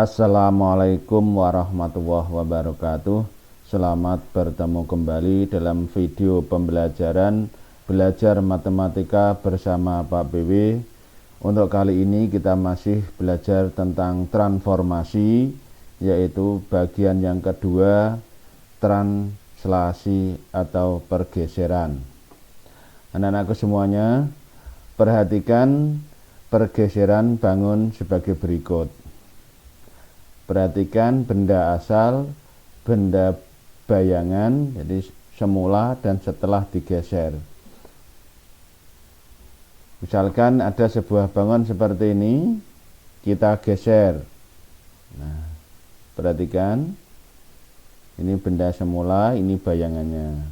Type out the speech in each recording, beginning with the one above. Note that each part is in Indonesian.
Assalamualaikum warahmatullahi wabarakatuh. Selamat bertemu kembali dalam video pembelajaran belajar matematika bersama Pak BW. Untuk kali ini kita masih belajar tentang transformasi, yaitu bagian yang kedua, translasi atau pergeseran. Anak-anakku semuanya, perhatikan pergeseran bangun sebagai berikut. Perhatikan benda asal, benda bayangan, jadi semula dan setelah digeser. Misalkan ada sebuah bangun seperti ini, kita geser. Nah, perhatikan, ini benda semula, ini bayangannya.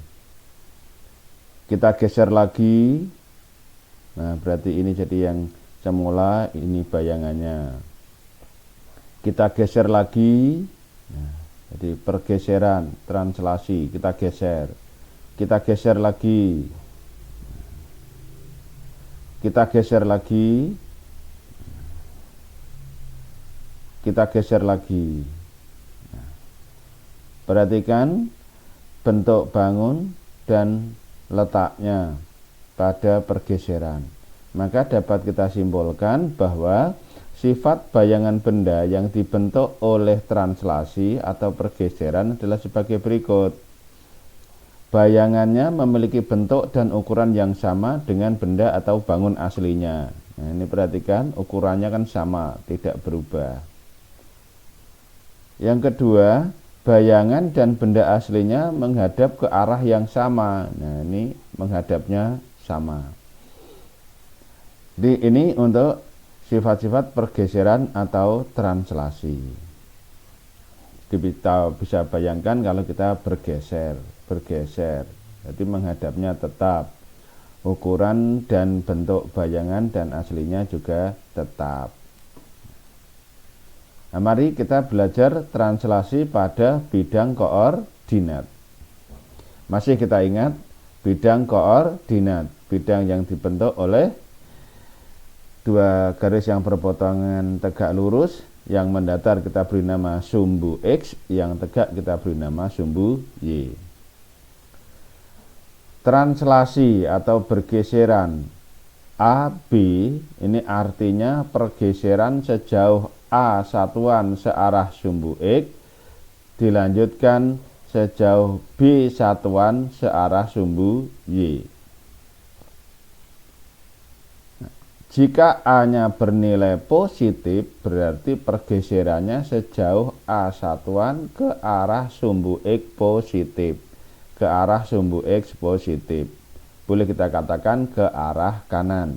Kita geser lagi. Nah, berarti ini jadi yang semula, ini bayangannya. Kita geser lagi. Nah, jadi pergeseran, translasi, kita geser. Kita geser lagi. Kita geser lagi. Kita geser lagi. Nah, perhatikan bentuk bangun dan letaknya pada pergeseran. Maka dapat kita simpulkan bahwa sifat bayangan benda yang dibentuk oleh translasi atau pergeseran adalah sebagai berikut. Bayangannya memiliki bentuk dan ukuran yang sama dengan benda atau bangun aslinya. Nah, ini perhatikan, ukurannya kan sama, tidak berubah. Yang kedua, bayangan dan benda aslinya menghadap ke arah yang sama. Nah, ini menghadapnya sama. Jadi ini untuk sifat-sifat pergeseran atau translasi. Kita bisa bayangkan kalau kita bergeser. Jadi menghadapnya tetap. Ukuran dan bentuk bayangan dan aslinya juga tetap. Nah, mari kita belajar translasi pada bidang koordinat. Masih kita ingat bidang koordinat, bidang yang dibentuk oleh dua garis yang berpotongan tegak lurus. Yang mendatar kita beri nama sumbu X, yang tegak kita beri nama sumbu Y. Translasi atau bergeseran AB ini artinya pergeseran sejauh A satuan searah sumbu X dilanjutkan sejauh B satuan searah sumbu Y. Jika A-nya bernilai positif, berarti pergeserannya sejauh A satuan ke arah sumbu X positif. Ke arah sumbu X positif. Boleh kita katakan ke arah kanan.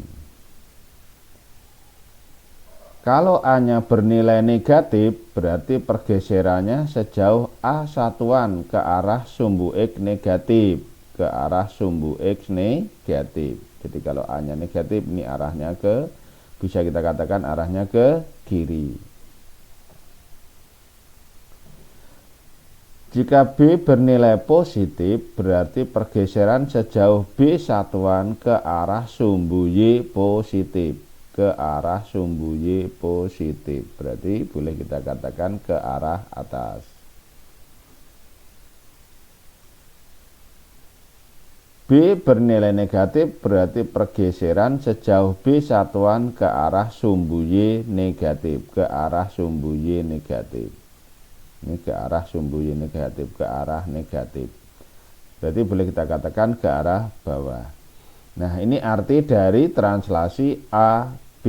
Kalau A-nya bernilai negatif, berarti pergeserannya sejauh A satuan ke arah sumbu X negatif. Ke arah sumbu X negatif. Jadi kalau A-nya negatif, ini arahnya bisa kita katakan arahnya ke kiri. Jika B bernilai positif, berarti pergeseran sejauh B satuan ke arah sumbu Y positif. Ke arah sumbu Y positif. Berarti boleh kita katakan ke arah atas. B bernilai negatif, berarti pergeseran sejauh B satuan ke arah sumbu Y negatif. Ke arah sumbu Y negatif. Ini ke arah sumbu Y negatif, ke arah negatif. Berarti boleh kita katakan ke arah bawah. Nah, ini arti dari translasi AB.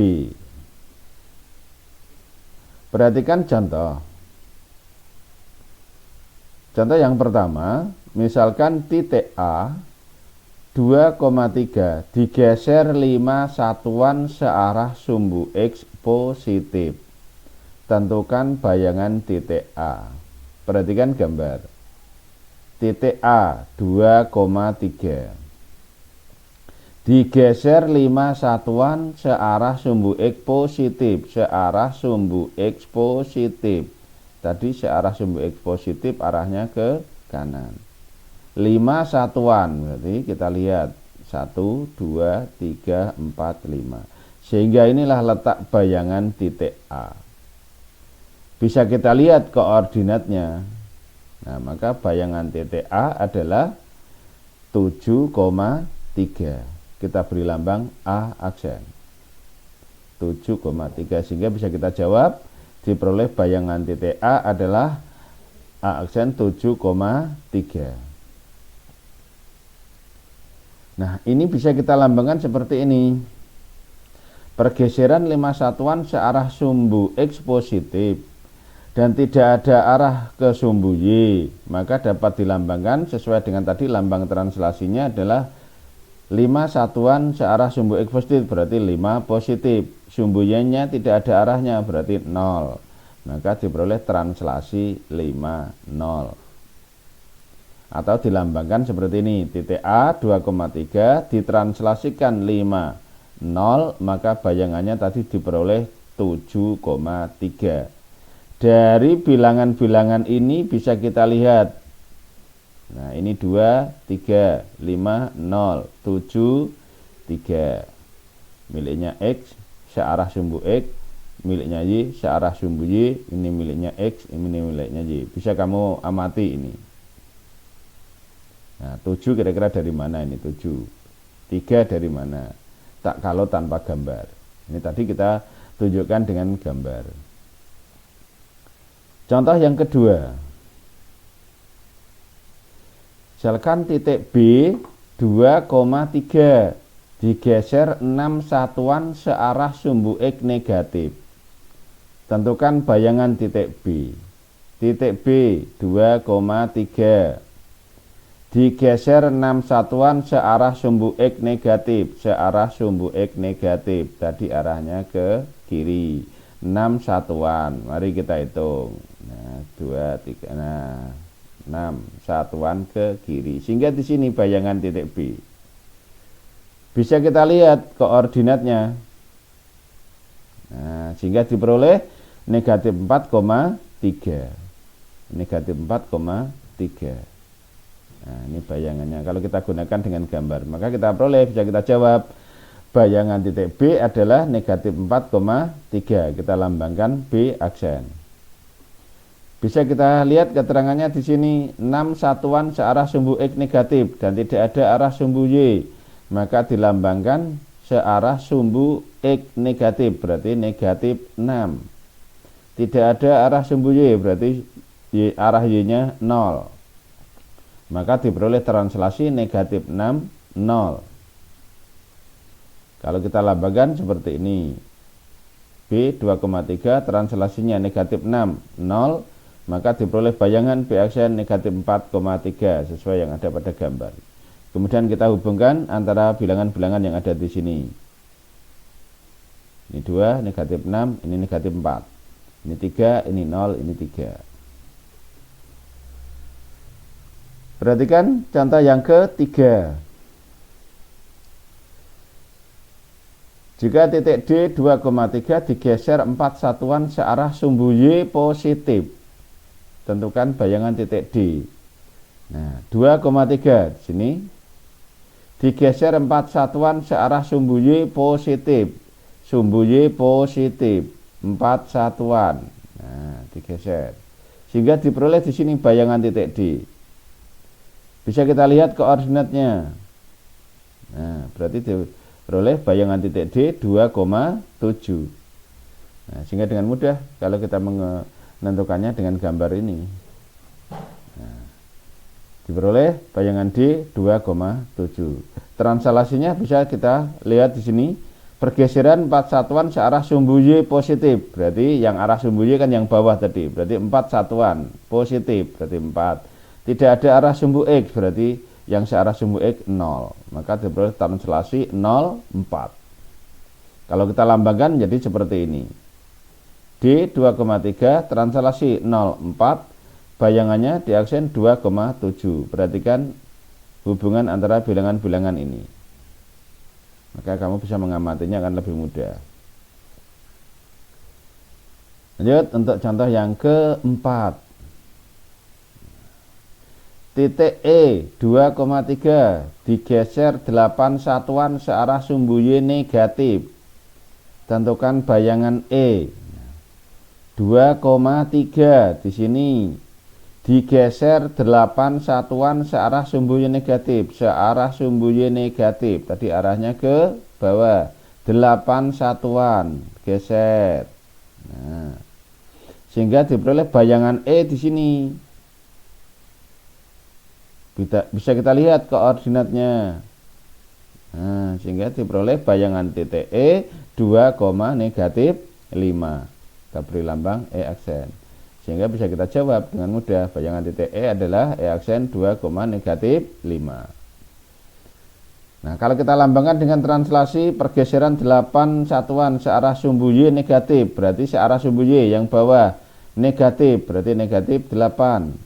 Perhatikan contoh. Contoh yang pertama, misalkan titik A 2,3 digeser 5 satuan searah sumbu X positif. Tentukan bayangan titik A. Perhatikan gambar. Titik A 2,3 digeser 5 satuan searah sumbu X positif. Searah sumbu X positif. Tadi searah sumbu X positif arahnya ke kanan. 5 satuan, berarti kita lihat 1, 2, 3, 4, 5. Sehingga inilah letak bayangan titik A. bisa kita lihat koordinatnya. Nah, maka bayangan titik A adalah 7,3. Kita beri lambang A aksen 7,3, sehingga bisa kita jawab diperoleh bayangan titik A adalah A aksen 7,3. Nah, ini bisa kita lambangkan seperti ini. Pergeseran 5 satuan searah sumbu X positif dan tidak ada arah ke sumbu Y, maka dapat dilambangkan sesuai dengan tadi lambang translasinya adalah 5 satuan searah sumbu X positif, berarti 5 positif. Sumbu Y-nya tidak ada arahnya, berarti 0. Maka diperoleh translasi 5, 0. Atau dilambangkan seperti ini, titik A 2,3 ditranslasikan 5, 0, maka bayangannya tadi diperoleh 7,3. Dari bilangan-bilangan ini bisa kita lihat. Nah, ini 2, 3, 5, 0, 7, 3. Miliknya X searah sumbu X, miliknya Y searah sumbu Y, ini miliknya X, ini miliknya Y. Bisa kamu amati ini. Nah, 7 kira-kira dari mana ini 7? 3 dari mana? Tak kalau tanpa gambar. Ini tadi kita tunjukkan dengan gambar. Contoh yang kedua. Misalkan titik B 2,3 digeser 6 satuan searah sumbu X negatif. Tentukan bayangan titik B. Titik B 2,3 digeser 6 satuan searah sumbu X negatif, searah sumbu X negatif. Tadi arahnya ke kiri. 6 satuan. Mari kita hitung. Nah, 2, 3. Nah, 6 satuan ke kiri. Sehingga di sini bayangan titik B. Bisa kita lihat koordinatnya. Nah, sehingga diperoleh negatif 4,3. Negatif 4,3. Nah, ini bayangannya. Kalau kita gunakan dengan gambar, maka kita peroleh, bisa kita jawab bayangan titik B adalah negatif 4,3. Kita lambangkan B aksen. Bisa kita lihat keterangannya di sini 6 satuan searah sumbu X negatif dan tidak ada arah sumbu Y, maka dilambangkan searah sumbu X negatif, berarti negatif 6. Tidak ada arah sumbu Y, berarti arah Y-nya 0. Maka diperoleh translasi negatif 6, 0. Kalau kita lambangkan seperti ini, B 2,3 translasinya negatif 6, 0, maka diperoleh bayangan B aksen negatif 4,3 sesuai yang ada pada gambar. Kemudian kita hubungkan antara bilangan-bilangan yang ada di sini. Ini 2, negatif 6, ini negatif 4. Ini 3, ini 0, ini 3. Perhatikan contoh yang ketiga. Jika titik D 2,3 digeser 4 satuan searah sumbu Y positif, tentukan bayangan titik D. Nah, 2,3 di sini digeser 4 satuan searah sumbu Y positif. Sumbu Y positif 4 satuan. Nah, digeser. Sehingga diperoleh di sini bayangan titik D. Bisa kita lihat koordinatnya. Nah, berarti diperoleh bayangan titik D 2,7. Nah, sehingga dengan mudah kalau kita menentukannya dengan gambar ini. Nah, diperoleh bayangan D 2,7. Translasinya bisa kita lihat di sini. Pergeseran 4 satuan searah sumbu Y positif. Berarti yang arah sumbu Y kan yang bawah tadi. Berarti 4 satuan positif, berarti 4. Tidak ada arah sumbu X, berarti yang searah sumbu X 0. Maka diperoleh translasi 0, 4. Kalau kita lambangkan jadi seperti ini. D 2,3 translasi 0, 4. Bayangannya di aksen 2,7. Perhatikan hubungan antara bilangan-bilangan ini. Maka kamu bisa mengamatinya akan lebih mudah. Lanjut untuk contoh yang keempat. Titik E 2,3 digeser 8 satuan searah sumbu Y negatif. Tentukan bayangan E. 2,3 di sini digeser 8 satuan searah sumbu Y negatif, tadi arahnya ke bawah, 8 satuan geser. Nah, sehingga diperoleh bayangan E di sini. Bisa kita lihat koordinatnya. Nah, sehingga diperoleh bayangan titik E 2, negatif 5. Kita beri lambang E aksen. Sehingga bisa kita jawab dengan mudah, bayangan titik E adalah E aksen 2, negatif 5. Nah, kalau kita lambangkan dengan translasi pergeseran 8 satuan searah sumbu Y negatif, berarti searah sumbu Y yang bawah negatif, berarti negatif 8.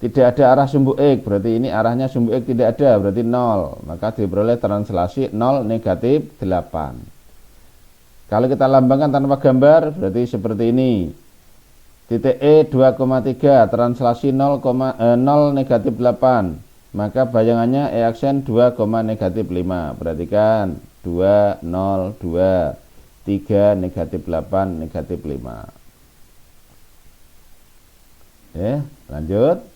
Tidak ada arah sumbu X, berarti ini arahnya sumbu X tidak ada, berarti 0. Maka diperoleh translasi 0, negatif 8. Kalau kita lambangkan tanpa gambar, berarti seperti ini. Titik E 2,3, translasi 0, negatif 8. Maka bayangannya E aksen 2, negatif 5. Perhatikan, 2, 0, 2, 3, negatif 8, negatif 5. Oke, lanjut.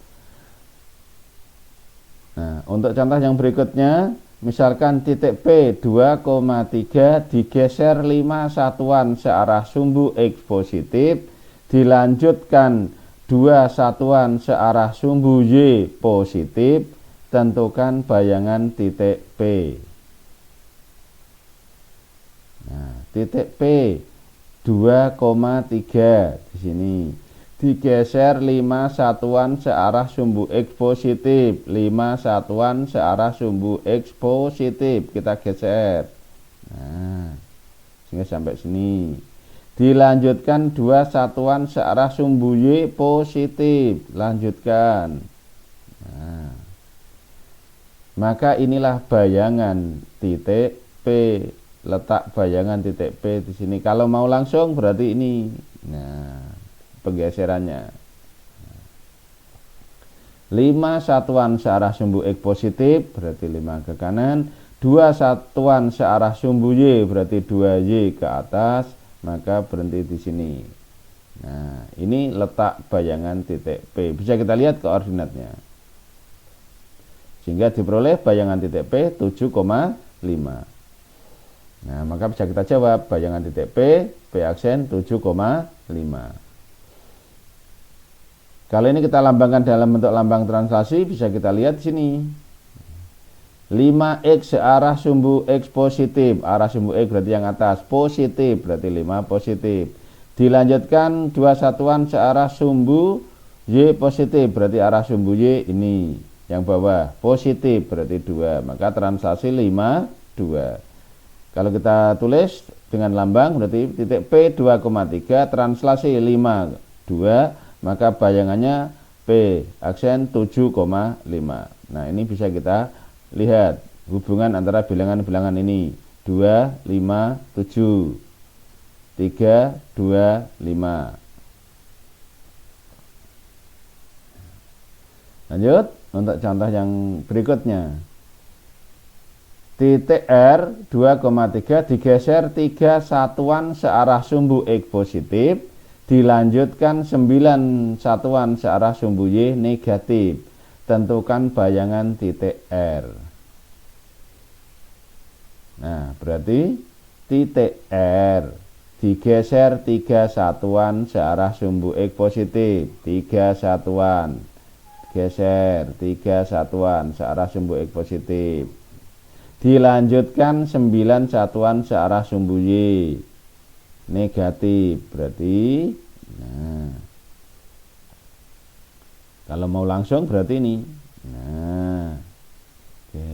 Nah, untuk contoh yang berikutnya, misalkan titik P 2,3 digeser 5 satuan searah sumbu X positif, dilanjutkan 2 satuan searah sumbu Y positif, tentukan bayangan titik P. Nah, titik P 2,3 di sini digeser 5 satuan searah sumbu X positif, 5 satuan searah sumbu X positif, kita geser. Nah, sehingga sampai sini. Dilanjutkan 2 satuan searah sumbu Y positif, lanjutkan. Nah, maka inilah bayangan titik P. Letak bayangan titik P di sini. Kalau mau langsung berarti ini. Nah, penggeserannya 5 satuan searah sumbu X positif, berarti 5 ke kanan, 2 satuan searah sumbu Y, berarti 2Y ke atas, maka berhenti di sini. Nah, ini letak bayangan titik P. Bisa kita lihat koordinatnya. Sehingga diperoleh bayangan titik P 7,5. Nah, maka bisa kita jawab bayangan titik P aksen 7,5. Kalau ini kita lambangkan dalam bentuk lambang translasi, bisa kita lihat di sini. 5X searah sumbu X positif, arah sumbu X berarti yang atas, positif berarti 5 positif. Dilanjutkan 2 satuan searah sumbu Y positif, berarti arah sumbu Y ini yang bawah, positif berarti 2. Maka translasi 5, 2. Kalau kita tulis dengan lambang berarti titik P 2,3, translasi 5, 2. Maka bayangannya P aksen 7,5. Nah, ini bisa kita lihat hubungan antara bilangan-bilangan ini. 2, 5, 7, 3, 2, 5. Lanjut untuk contoh yang berikutnya. Titik R 2,3 digeser 3 satuan searah sumbu X positif, dilanjutkan 9 satuan searah sumbu Y negatif. Tentukan bayangan titik R. Nah, berarti titik R digeser 3 satuan searah sumbu X positif, 3 satuan. Geser 3 satuan searah sumbu X positif. Dilanjutkan 9 satuan searah sumbu Y negatif, berarti nah, kalau mau langsung berarti ini. Nah, oke.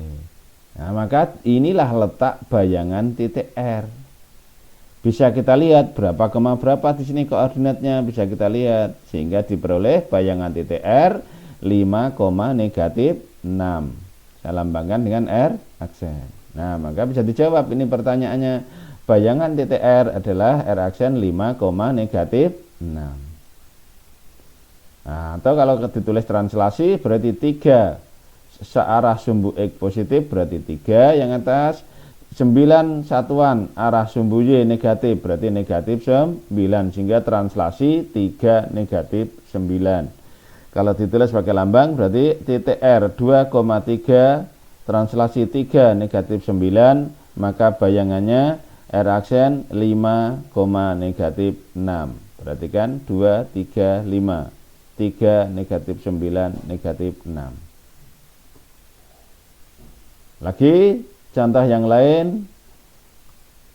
Nah, maka inilah letak bayangan titik R. Bisa kita lihat berapa koma berapa di sini koordinatnya, bisa kita lihat, sehingga diperoleh bayangan titik R 5, negatif 6. Saya lambangkan dengan R aksen. Nah, maka bisa dijawab ini pertanyaannya. Bayangan titik R adalah R aksen 5, negatif 6. Nah, atau kalau ditulis translasi berarti 3 searah sumbu X positif, berarti 3 yang atas, 9 satuan arah sumbu Y negatif, berarti negatif 9, sehingga translasi 3 negatif 9. Kalau ditulis pakai lambang berarti titik R 2,3 translasi 3 negatif 9, maka bayangannya R aksen 5, negatif 6. Perhatikan 2, 3, 5. 3 negatif 9 negatif 6. Lagi contoh yang lain.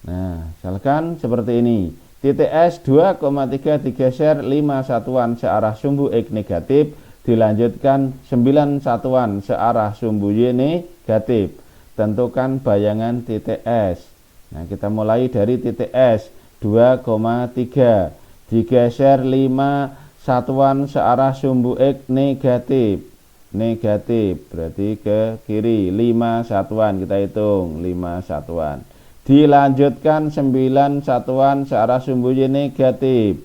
Nah, misalkan seperti ini. Titik S 2,3 digeser 5 satuan searah sumbu X negatif, dilanjutkan 9 satuan searah sumbu Y negatif. Tentukan bayangan titik S. Nah, kita mulai dari titik S 2,3 digeser 5 satuan searah sumbu X negatif. Negatif berarti ke kiri 5 satuan, kita hitung 5 satuan. Dilanjutkan 9 satuan searah sumbu Y negatif,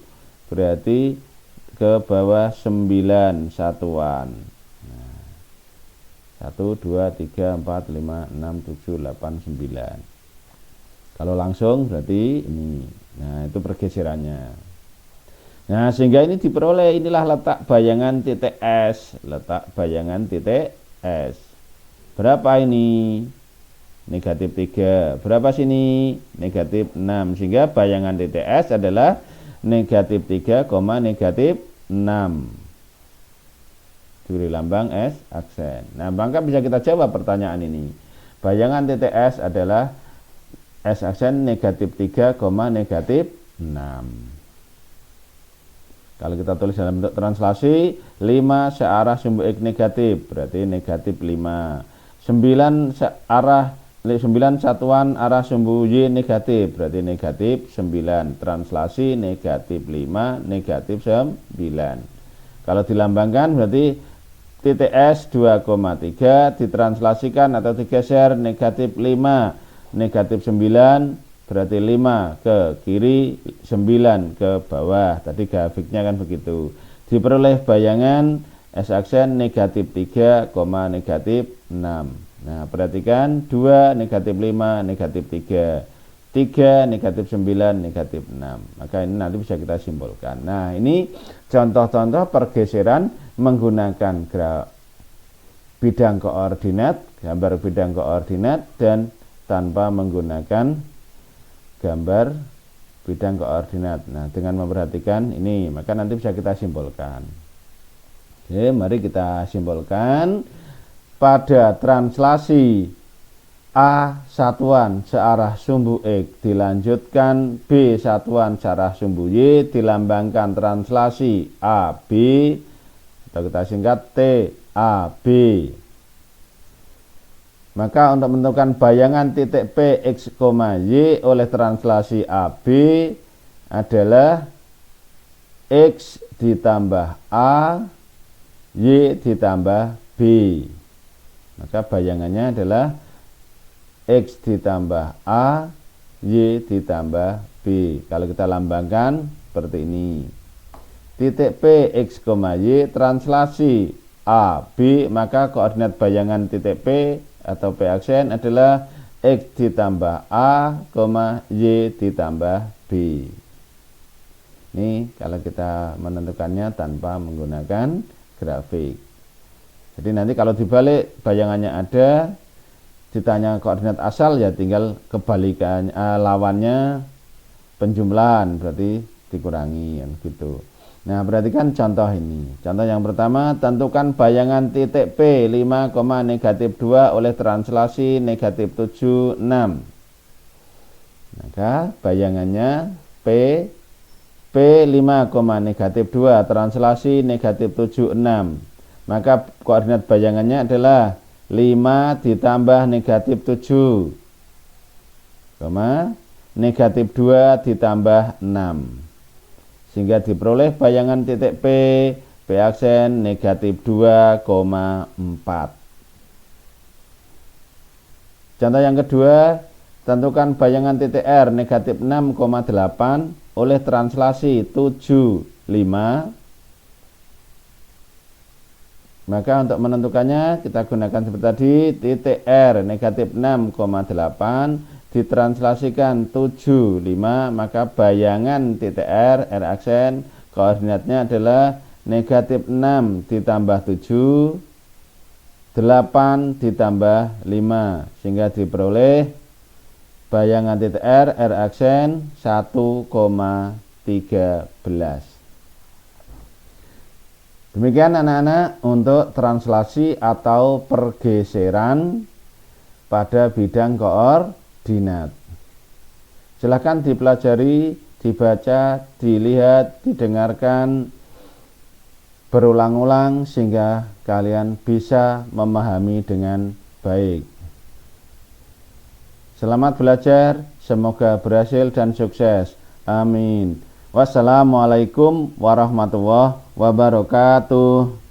berarti ke bawah 9 satuan. 1, 2, 3, 4, 5, 6, 7, 8, 9. Kalau langsung berarti ini. Nah, itu pergeserannya. Nah, sehingga ini diperoleh, inilah letak bayangan titik S. Letak bayangan titik S. Berapa ini? Negatif 3. Berapa sini? Negatif 6. Sehingga bayangan titik S adalah negatif 3, negatif 6. Diberi lambang S aksen. Nah, maka bisa kita jawab pertanyaan ini. Bayangan titik S adalah S aksen negatif 3, negatif 6. Kalau kita tulis dalam bentuk translasi, 5 searah sumbu X negatif, berarti negatif 5. 9 satuan arah sumbu Y negatif, berarti negatif 9. Translasi negatif 5, negatif 9. Kalau dilambangkan berarti titik S 2,3 ditranslasikan atau digeser negatif 5, negatif 9, berarti 5 ke kiri, 9 ke bawah. Tadi grafiknya kan begitu. Diperoleh bayangan S aksen negatif 3, negatif 6. Nah, perhatikan 2, negatif 5, negatif 3. 3, negatif 9, negatif 6. Maka ini nanti bisa kita simpulkan. Nah, ini contoh-contoh pergeseran menggunakan bidang koordinat, gambar bidang koordinat, dan tanpa menggunakan gambar bidang koordinat. Nah, dengan memperhatikan ini, maka nanti bisa kita simpulkan. Oke, mari kita simpulkan. Pada translasi A satuan searah sumbu X dilanjutkan B satuan searah sumbu Y, dilambangkan translasi AB atau kita singkat TAB. Maka untuk menentukan bayangan titik P, X, Y oleh translasi AB adalah X ditambah A, Y ditambah B. Maka bayangannya adalah X ditambah A, Y ditambah B. Kalau kita lambangkan seperti ini. Titik P, X, Y translasi A, B, maka koordinat bayangan titik P atau P aksen adalah X ditambah A, Y ditambah B. Ini kalau kita menentukannya tanpa menggunakan grafik. Jadi nanti kalau dibalik bayangannya ada, ditanya koordinat asal ya tinggal kebalikan lawannya penjumlahan, berarti dikurangi gitu. Nah, perhatikan contoh ini. Contoh yang pertama, tentukan bayangan titik P 5, negatif 2 oleh translasi negatif 7, 6. Maka bayangannya P 5, negatif 2 translasi negatif 7, 6. Maka koordinat bayangannya adalah 5 ditambah negatif 7, negatif 2 ditambah 6. Sehingga diperoleh bayangan titik P, P aksen negatif 2,4. Contoh yang kedua, tentukan bayangan titik R negatif 6,8 oleh translasi 7, 5. Maka untuk menentukannya kita gunakan seperti tadi, titik R negatif 6,8 ditranslasikan 7, 5, maka bayangan titik R, R aksen, koordinatnya adalah negatif 6 ditambah 7, 8 ditambah 5, sehingga diperoleh bayangan titik R, R aksen 1,13. Demikian anak-anak untuk translasi atau pergeseran pada bidang koordinat. Silakan dipelajari, dibaca, dilihat, didengarkan berulang-ulang sehingga kalian bisa memahami dengan baik. Selamat belajar, semoga berhasil dan sukses. Amin. Wassalamualaikum warahmatullahi wabarakatuh.